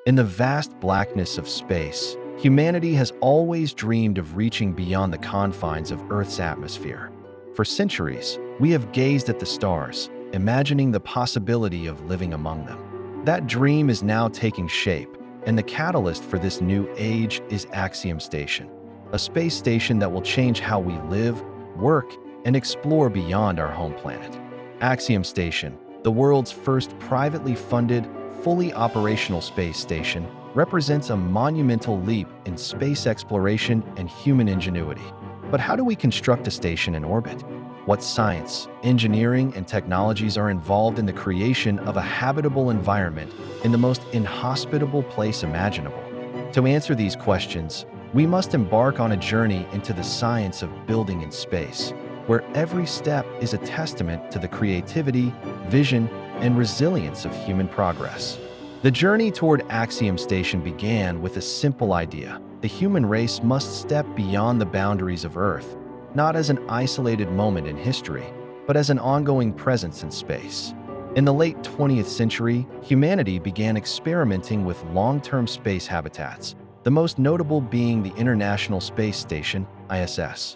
In the vast blackness of space, humanity has always dreamed of reaching beyond the confines of Earth's atmosphere. For centuries, we have gazed at the stars, imagining the possibility of living among them. That dream is now taking shape, and the catalyst for this new age is Axiom Station, a space station that will change how we live, work, and explore beyond our home planet. Axiom Station, the world's first privately funded, fully operational space station, represents a monumental leap in space exploration and human ingenuity. But how do we construct a station in orbit? What science, engineering, and technologies are involved in the creation of a habitable environment in the most inhospitable place imaginable? To answer these questions, we must embark on a journey into the science of building in space, where every step is a testament to the creativity, vision, and resilience of human progress. The journey toward Axiom Station began with a simple idea. The human race must step beyond the boundaries of Earth, not as an isolated moment in history, but as an ongoing presence in space. In the late 20th century, humanity began experimenting with long-term space habitats, the most notable being the International Space Station, ISS.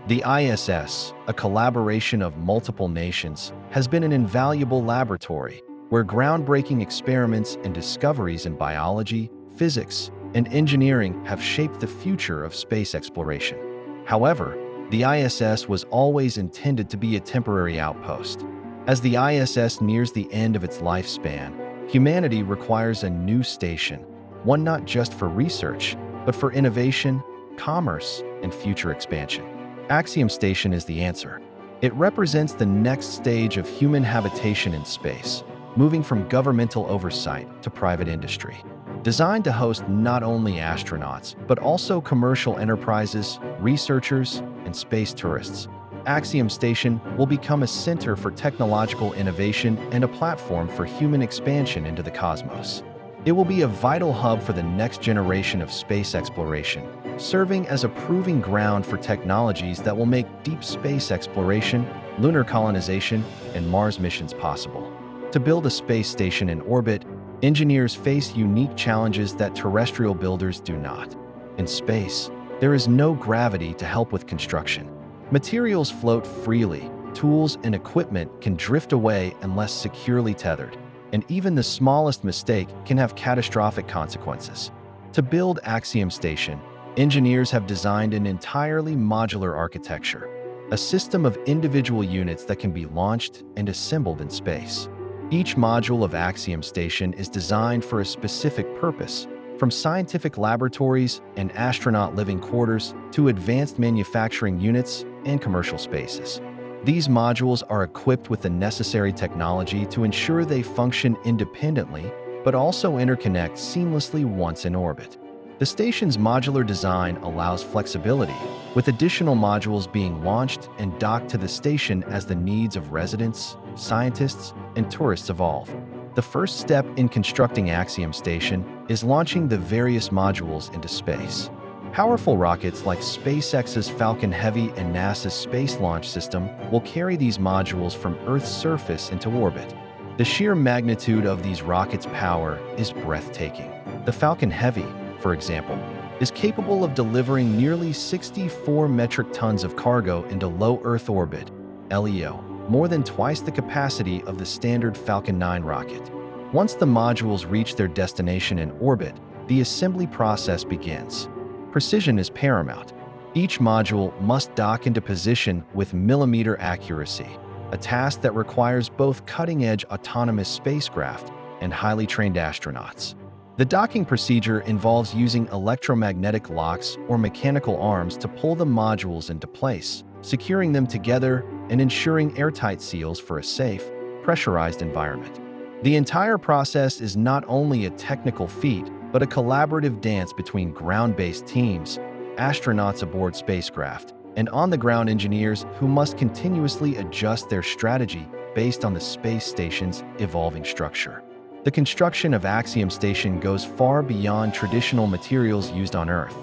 The ISS, a collaboration of multiple nations, has been an invaluable laboratory where groundbreaking experiments and discoveries in biology, physics, and engineering have shaped the future of space exploration. However, the ISS was always intended to be a temporary outpost. As the ISS nears the end of its lifespan, humanity requires a new station, one not just for research, but for innovation, commerce, and future expansion. Axiom Station is the answer. It represents the next stage of human habitation in space, moving from governmental oversight to private industry. Designed to host not only astronauts, but also commercial enterprises, researchers, and space tourists, Axiom Station will become a center for technological innovation and a platform for human expansion into the cosmos. It will be a vital hub for the next generation of space exploration, serving as a proving ground for technologies that will make deep space exploration, lunar colonization, and Mars missions possible. To build a space station in orbit, engineers face unique challenges that terrestrial builders do not. In space, there is no gravity to help with construction. Materials float freely, tools and equipment can drift away unless securely tethered, and even the smallest mistake can have catastrophic consequences. To build Axiom Station, engineers have designed an entirely modular architecture, a system of individual units that can be launched and assembled in space. Each module of Axiom Station is designed for a specific purpose, from scientific laboratories and astronaut living quarters to advanced manufacturing units and commercial spaces. These modules are equipped with the necessary technology to ensure they function independently, but also interconnect seamlessly once in orbit. The station's modular design allows flexibility, with additional modules being launched and docked to the station as the needs of residents, scientists, and tourists evolve. The first step in constructing Axiom Station is launching the various modules into space. Powerful rockets like SpaceX's Falcon Heavy and NASA's Space Launch System will carry these modules from Earth's surface into orbit. The sheer magnitude of these rockets' power is breathtaking. The Falcon Heavy, for example, is capable of delivering nearly 64 metric tons of cargo into low Earth orbit, LEO, more than twice the capacity of the standard Falcon 9 rocket. Once the modules reach their destination in orbit, the assembly process begins. Precision is paramount. Each module must dock into position with millimeter accuracy, a task that requires both cutting-edge autonomous spacecraft and highly trained astronauts. The docking procedure involves using electromagnetic locks or mechanical arms to pull the modules into place, securing them together and ensuring airtight seals for a safe, pressurized environment. The entire process is not only a technical feat, but a collaborative dance between ground-based teams, astronauts aboard spacecraft, and on-the-ground engineers who must continuously adjust their strategy based on the space station's evolving structure. The construction of Axiom Station goes far beyond traditional materials used on Earth.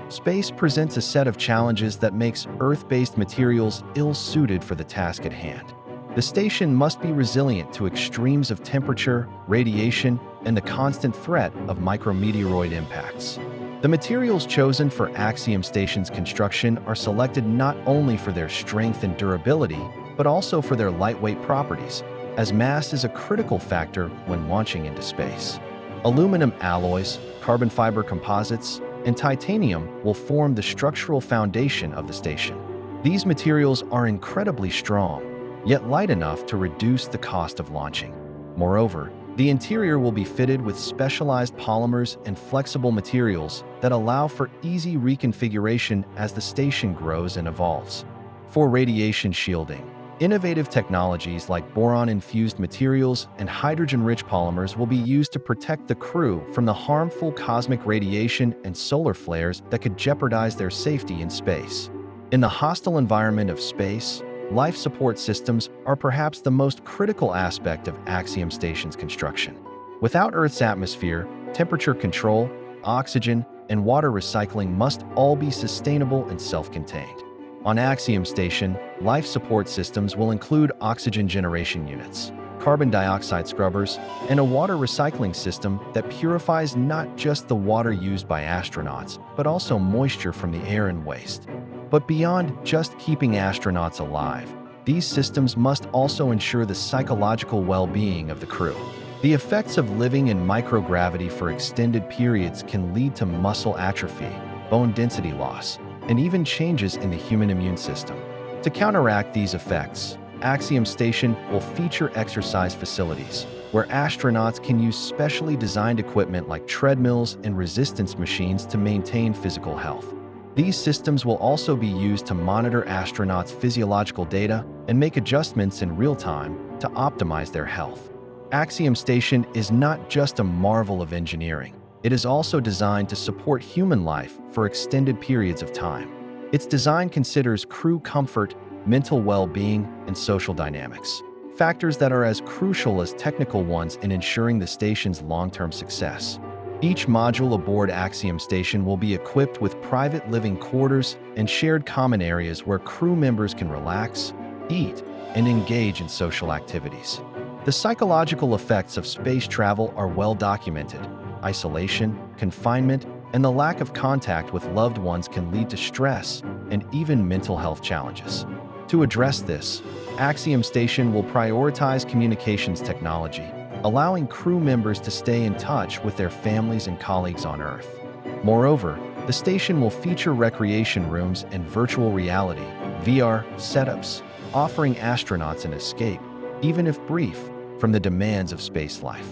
Space presents a set of challenges that makes Earth-based materials ill-suited for the task at hand. The station must be resilient to extremes of temperature, radiation, and the constant threat of micrometeoroid impacts. The materials chosen for Axiom Station's construction are selected not only for their strength and durability, but also for their lightweight properties, as mass is a critical factor when launching into space. Aluminum alloys, carbon fiber composites, and titanium will form the structural foundation of the station. These materials are incredibly strong, yet light enough to reduce the cost of launching. Moreover, the interior will be fitted with specialized polymers and flexible materials that allow for easy reconfiguration as the station grows and evolves. For radiation shielding, innovative technologies like boron-infused materials and hydrogen-rich polymers will be used to protect the crew from the harmful cosmic radiation and solar flares that could jeopardize their safety in space. In the hostile environment of space, life support systems are perhaps the most critical aspect of Axiom Station's construction. Without Earth's atmosphere, temperature control, oxygen, and water recycling must all be sustainable and self-contained. On Axiom Station, life support systems will include oxygen generation units, carbon dioxide scrubbers, and a water recycling system that purifies not just the water used by astronauts, but also moisture from the air and waste. But beyond just keeping astronauts alive, these systems must also ensure the psychological well-being of the crew. The effects of living in microgravity for extended periods can lead to muscle atrophy, bone density loss, and even changes in the human immune system. To counteract these effects, Axiom Station will feature exercise facilities, where astronauts can use specially designed equipment like treadmills and resistance machines to maintain physical health. These systems will also be used to monitor astronauts' physiological data and make adjustments in real time to optimize their health. Axiom Station is not just a marvel of engineering. It is also designed to support human life for extended periods of time. Its design considers crew comfort, mental well-being, and social dynamics, factors that are as crucial as technical ones in ensuring the station's long-term success. Each module aboard Axiom Station will be equipped with private living quarters and shared common areas where crew members can relax, eat, and engage in social activities. The psychological effects of space travel are well documented. Isolation, confinement, and the lack of contact with loved ones can lead to stress and even mental health challenges. To address this, Axiom Station will prioritize communications technology, allowing crew members to stay in touch with their families and colleagues on Earth. Moreover, the station will feature recreation rooms and virtual reality (VR) setups, offering astronauts an escape, even if brief, from the demands of space life.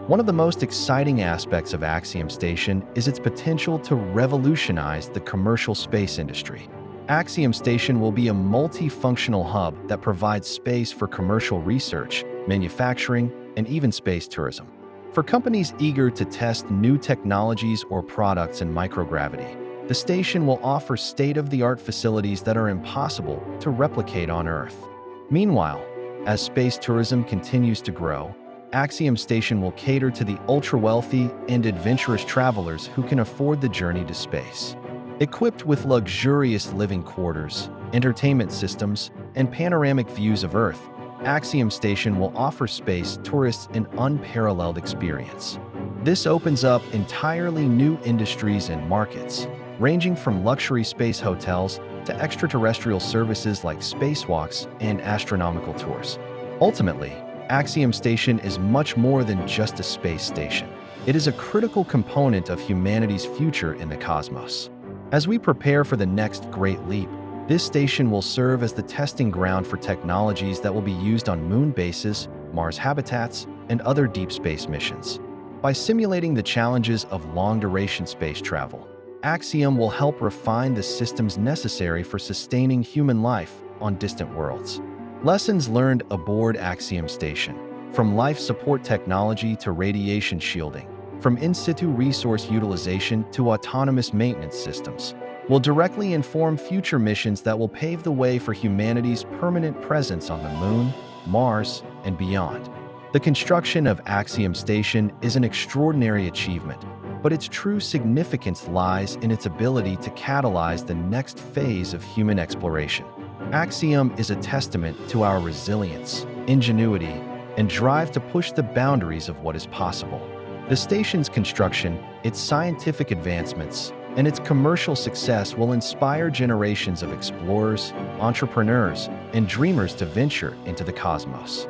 One of the most exciting aspects of Axiom Station is its potential to revolutionize the commercial space industry. Axiom Station will be a multifunctional hub that provides space for commercial research, manufacturing, and even space tourism. For companies eager to test new technologies or products in microgravity, the station will offer state-of-the-art facilities that are impossible to replicate on Earth. Meanwhile, as space tourism continues to grow, Axiom Station will cater to the ultra-wealthy and adventurous travelers who can afford the journey to space. Equipped with luxurious living quarters, entertainment systems, and panoramic views of Earth, Axiom Station will offer space tourists an unparalleled experience. This opens up entirely new industries and markets, ranging from luxury space hotels to extraterrestrial services like spacewalks and astronomical tours. Ultimately, Axiom Station is much more than just a space station. It is a critical component of humanity's future in the cosmos. As we prepare for the next great leap, this station will serve as the testing ground for technologies that will be used on moon bases, Mars habitats, and other deep space missions. By simulating the challenges of long-duration space travel, Axiom will help refine the systems necessary for sustaining human life on distant worlds. Lessons learned aboard Axiom Station, from life support technology to radiation shielding, from in-situ resource utilization to autonomous maintenance systems, will directly inform future missions that will pave the way for humanity's permanent presence on the Moon, Mars, and beyond. The construction of Axiom Station is an extraordinary achievement, but its true significance lies in its ability to catalyze the next phase of human exploration. Axiom is a testament to our resilience, ingenuity, and drive to push the boundaries of what is possible. The station's construction, its scientific advancements, and its commercial success will inspire generations of explorers, entrepreneurs, and dreamers to venture into the cosmos.